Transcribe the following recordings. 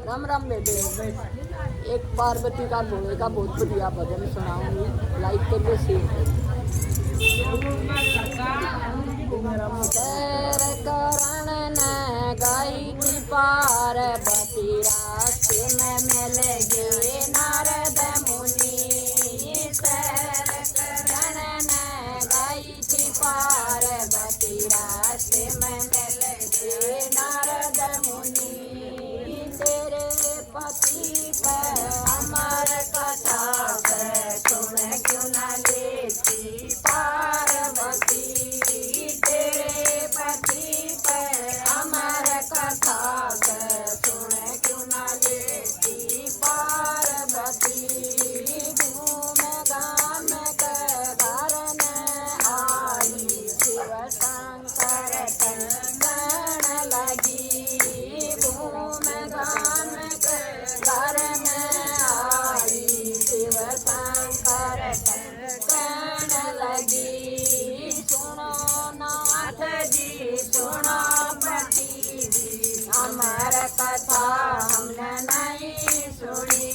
राम राम बेबे। एक पार्वती का भोले का बहुत बढ़िया भजन सुनाऊंगी, लाइक करिए शेयर करिए। शैर करण न गाई की पार्वती रास्ते में मिल गए नारद मुनि। शैर करण न गाई की पार्वती रास्ते में मिल गए नारद मुनि। तेरे पति पर अमर कथा सुन क्यों न लेती पार्वती। तेरे पति पर अमर कथा सुन क्यों न लेती पार्वती। घूम गाम के कारण आई शिव शंकर गण लगी। घूम गाम के कारण आई शिव शंकर गण लगी। सुनो नाथ जी सुनो पति जी, अमर कथा हमने नहीं सुनी।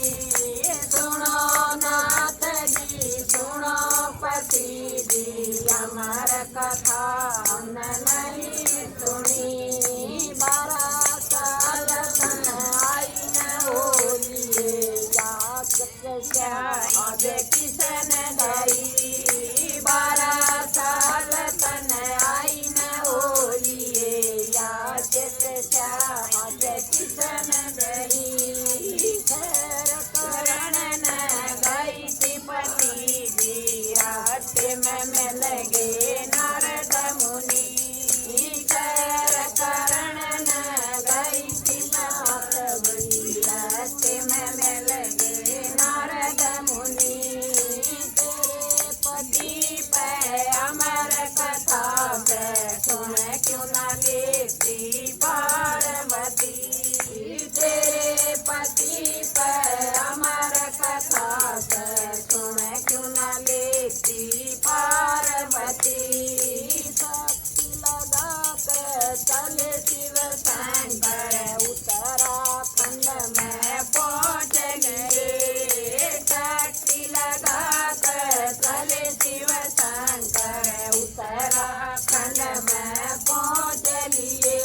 सुनो नाथ जी सुनो पति जी, अमर कथा हमने नहीं सुनी। 12 साल तन आई न होलिए याद आज किसन गई। 12 साल तन आई न होलिए याद आज किसन गई। खैर करण न गई थी पति जी, रात में मिल गए नारद मुनि। खैर करण न गई थी माधवी, रात में मिल गए नारद मुनि। तेरे पति पे अमर कथा सुन क्यों न लेती पार्वती। तेरे पति पे अमर कथा सुन क्यों न लेती पार्वती। शक्ति लगा कर चले शिव शंकर उत्तराखंड में पहुँच गए। शक्ति लगा कर चले शिव शंकर उत्तराखंड में पहुँच लिए।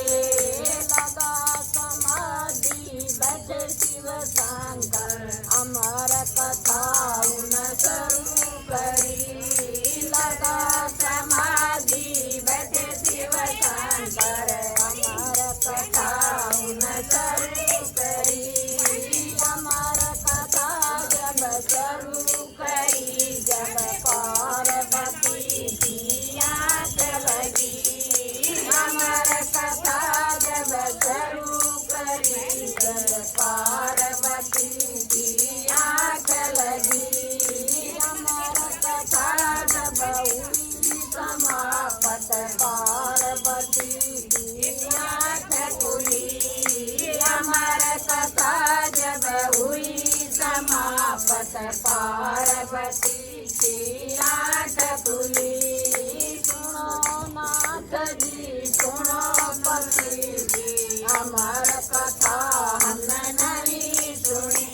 लगा समाधि बैठे शिव शंकर अमर कथा उन शुरू करी। लगा समाधि बैठे शिव शंकर अमर कथा उन शुरू करी। अमर कथा जब शुरू करी, जब पार्वती की आँख लगी। अमर कथा जब शुरू करी, जब पार्वती की आँख लगी। अमर कथा जब हुई समाप्त, पार्वती की आँख खुली। अमर कथा जब हुई समाप्त, पार्वती की आँख खुली। सुनो नाथ जी सुनो पति जी, अमर कथा हमने नहीं सुनी।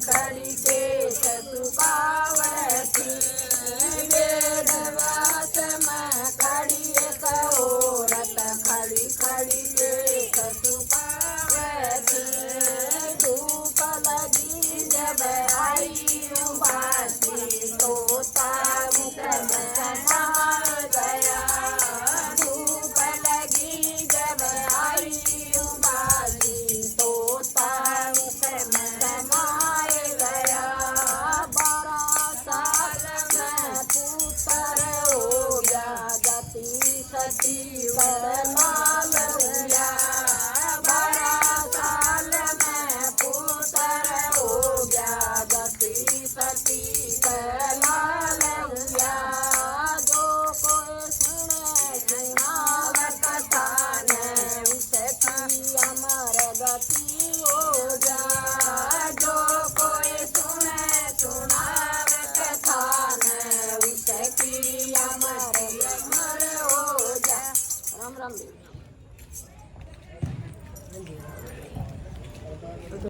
खड़ी के ससुकावती वेदवास में खड़ी एक औरत खड़ी खड़ी के ससुकावती धूप लगी जब आई उबासी तोता मुख में समा गया धूप लगी जब आई उबासी तोता मुख में समाए गया 12 साल में पुत्र हो गया गति सती वरमाल हुआ 12 साल में पुत्र हो गया गति सती वरमाल हुआ जो कोई सुने सुनावत कथा ने उसे अमर गति हो जा जो कोई सुने सुनावत कथा ने उसे अमर अमर हो जा राम राम।